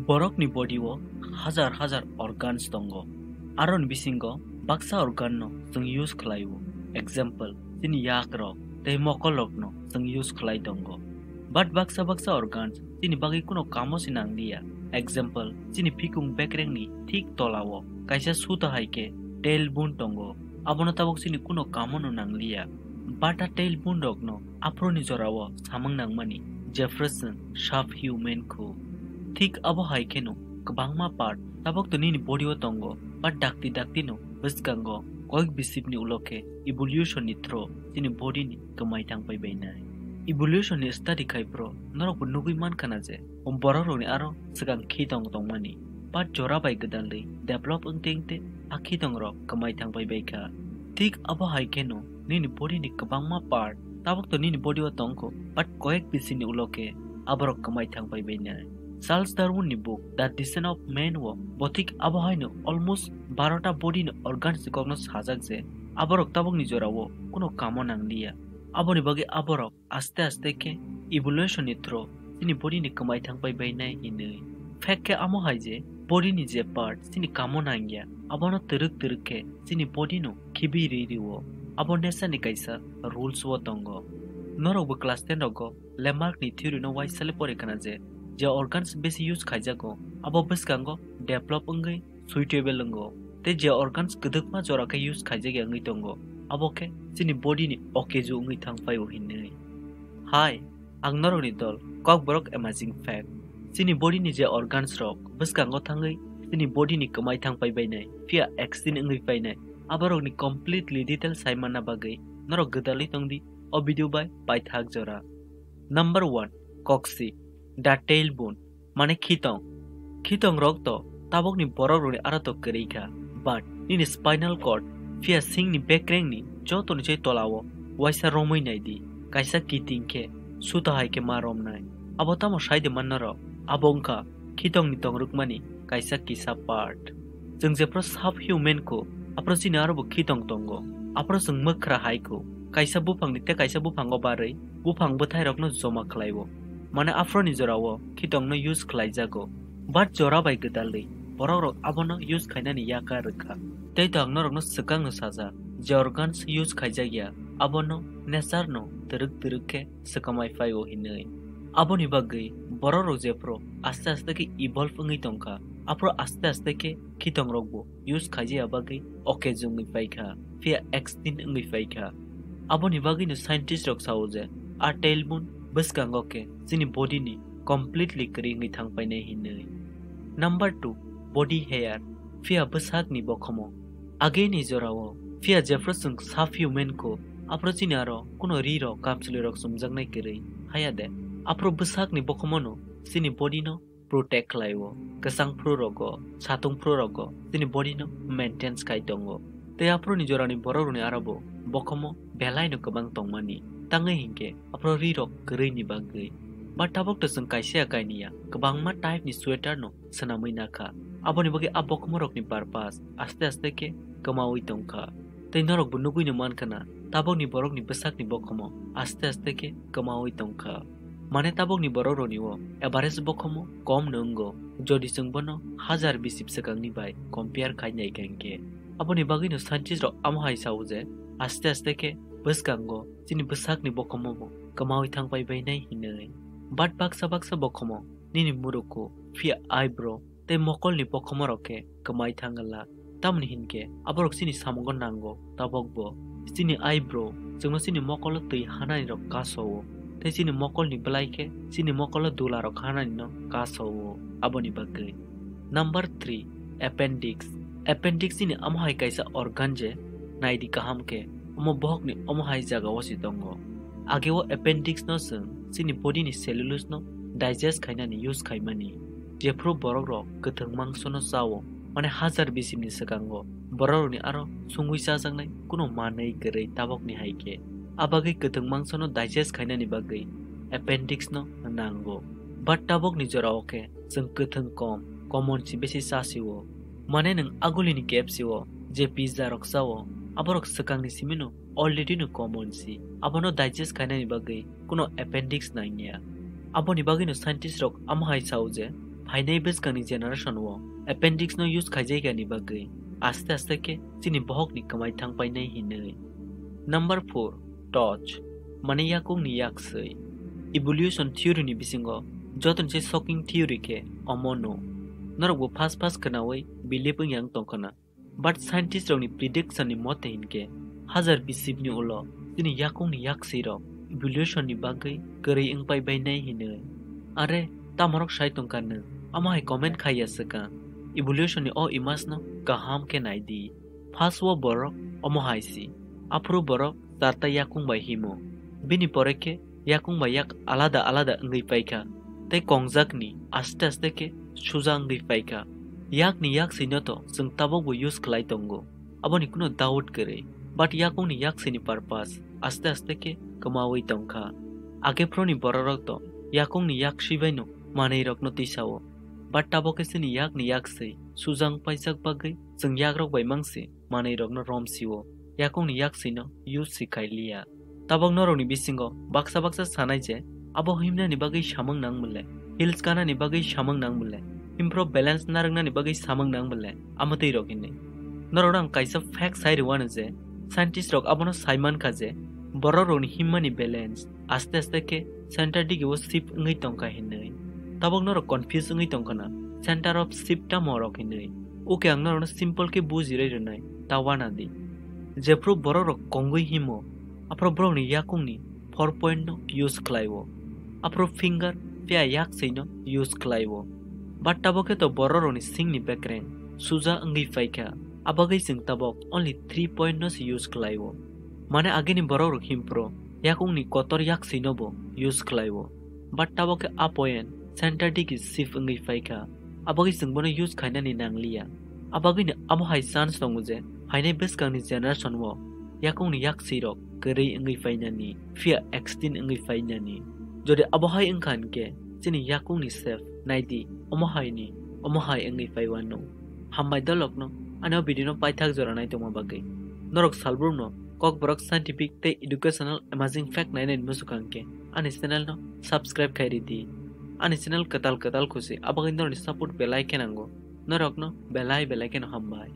borokni body o hazar organs tongo. Aron bisingo baksa organ no sing use khlaiwo. Example, sini yak rok tei mokolok no sing use khlai tongo. But baksa organs sini bagi kuno kamo sinanglia. Example, sini pikung bekreng ni thik tolawo kaisa suta haike tailbone tongo. Abono tabok sini kuno kamo no nanglia. Bata tailbone rok no aproni jorawo samang nangmani. Jefferson sharp human ko. Thik abo haike no kabangma part tabok to nini body o tongo. But dakti no bisgango koik bisip ni uloke evolution ni thro sini body ni kamai tang pai bainai. Evolution ni study kai pro norok nugui man kana je borok ni aro segang khitong tongmani pat jora bai gedalei develop ungtingte akhitong rok kamai tang bai baika tik abo haike no nini body ni kabangma part tabok to nini body o tongko pat koik bisini uloke aborok kamai tang pai bainai. Charles Darwin ni book The Descent of Man wo botik abo haino almost 12ta body no organs kogno sajak je aborok tabok ni jorawo kuno kamo nanglia. Aboni bagi aborok aste ke evolution ni thro sini body ni kamai thang pai bainai hinui. Fact ke amo haije body ni je part sini kamo nangya abono teruk ke sini body no khibi ri wo abo nesa ni kaisa rules wo tongo. Norok class 10 rogo Lamarck ni theory no wai sale pore kana je je organs besi use khaijago abo biskango develop ngai suitable ngo te je organs gudukma jora ka use khaijage ngai tongo abo ke sini body ni okay ju ngai thang pai o hinne. Hi angnoro ni dol kok borok amazing fact sini body ni je organs rok biskango thangai sini body ni kamai thang pai bai nai fia extin ngai pai nai aborok ni completely detail saimana bagai norok gudali tongdi o video bai pai thak jora. Number 1 coccyx the tailbone mane khitong rok to tabok ni borok roni arato kereika but ni spinal cord fia sing ni bekreng ni joto ni chei tolawo waisa romoi nai di kaisa kiting ke suta hai ke marom nai abotamo saide mannaro abongka khitong ni tongruk mani kaisa kisa part jeng je pro sub human ko apro sinaro bo khitong tongo apro sung mukra hai ko kaisa bupang ni te kaisa bupango barei bupang bothai rok no joma khlaibo mane afroni jorawo khitong no use khlai jago but jora bai gedalei borok rok abono use khainani yaka rekha tei tang norok no sekang no saja je organs use khaijagya abono nature no teruk ke sekamai fai o hinei aboni bagai borok rok je pro aste ke evolve ngai tongka apro aste ke khitong rok bo use khaijya bagai okay jungi paikha fia extinct ngai paikha aboni bagai no scientist rok sauje a tailbone biskango ke sini body ni completely kri ngai thang pai nei hinei. Number 2 body hair fia basak ni bokhomo age ni jorawo fia Jefferson sub human ko apro chinaro kuno ri ro kapsule rok sumjak nai kerei hayade apro basak ni bokhomo no sini body no protect laiwo kasang pro rogo satung pro rogo sini body no maintenance kai tongo te apro ni jorani borok ni arabo bokhomo belai no kabang tongmani tangai hingke apro ri rok kerei ni bagai but tabok to sung kaisia kainiya kabang ma type ni sweater no sanamai nakha aboni bagi abok morok ni purpose aste ke kamawi tongkha tei norok bunugui ni man kana tabok ni borok ni besak ni bokhomo aste ke kamawi tongkha mane tabok ni borok roni wo average bokhomo kom nungo jodi sungbono 1020 sekang ni bai compare khainai gengke aboni bagi no scientist ro amhai sauje aste ke beskango sini besak ni bokhomo bo kamawi thang pai bai nai hinai but baksa bokhomo nini muruko fia eyebrow te mokol ni bokhomo roke kamai thangala tamni hinke aborok sini samongo nango tabok bo sini eyebrow jengno sini mokol tei hanani rok kaso te sini mokol ni blaike sini mokol dula rok hanani no kaso aboni bagai. Number 3 appendix sini amhai kaisa organ je naidi kaham ke omo bohok ni omo hai jaga wasi tongo age wo appendix no sung sini body ni cellulose no digest khainani use khaimani jepro borok rok gethang mangso no sawo mane 1020 ni sekango borok ni aro sungui sajangnai kuno manei gerei tabok ni haike abage gethang mangso no digest khainani bagai appendix no nango but tabok ni jora oke jeng gethang common si besi sasiwo mane nang aguli ni capsiwo je pizza rok sawo aborok sekang ni simino already no common si abono digest khainani bagai kuno appendix nangya aboni bagino scientist rok amhai sauje फाइनाइ बेसकांनि generation वो appendix no use खाइजायगानि बागै आस्ते आस्ते के सिनि बहकनि कमाय थांपायनाय हिनै। Number 4 touch माने याकुंनि याक्सै evolution theory ni bisingo joton se shocking theory ke omono norbo fast kanawai believe yang tongkana but scientists roni prediction ni mote hinke hazar bisib ni ulo tini yakung ni yaksi ro evolution ni bagai gari ingpai bainai hine are tamorok sai tongkana amai comment khaya saka evolution ni o imasno kaham ke naidi fast wo borok omohaisi apro borok tarta yakung bai himo bini poreke yakung bayak alada ngai paika tei kongjak ni aste ke sujang ngai paika yak ni yak sinoto jeng tabok bo use khlai tongo aboni kuno doubt kare but yakung ni yak sini purpose aste ke kamawi tongkha age proni bororok to yakung ni yak sibaino manei rokno tisao but tabok sini yak ni yak sei sujang paijak bagai jeng yak rok bai mangsi manei rokno romsiwo yakung ni yak sino use sikailia tabok noroni bisingo baksa sanai je abo himna ni bagai samang nang mule hills kana ni bagai samang nang mule improve balance narangna ni bagai samang nang mule amatei rokini nororang kaisa fact sai ruwana je scientist rok abono saiman kaje bororoni himma ni balance aste ke center dige wo ship ngai tongka hinai tabok noro confuse ngai tongkana center of ship ta morok hinai oke ang noro simple ke bujire renai tawana di jepro bororok kongoi himo apro browni yakungni 4 point no use klaiwo apro finger pia yak seino use klaiwo but taboke to bororoni singni background suja angi faika abagai sing tabok only 3 point no use klaiwo mane ageni bororok himpro yakungni kotor yak seino bo use klaiwo but taboke a point center digi sif angi faika abagai sing bono use khaina ni nanglia abagai ni amohai chance tonguje haine beskangni generation wo yakung ni yak sirok gari ngai fainani fear extend ngai fainani jode abohai engkan ke sini yakung ni safe naidi omohai ngai faiwano hambai dolokno ano video paithak joranai toma bagai norok salbrumno kok borok scientific te educational amazing fact nai musukangke ani channel no subscribe khairi di ani channel katal khusi abagai norni support belai kenango norok no belai ken hambai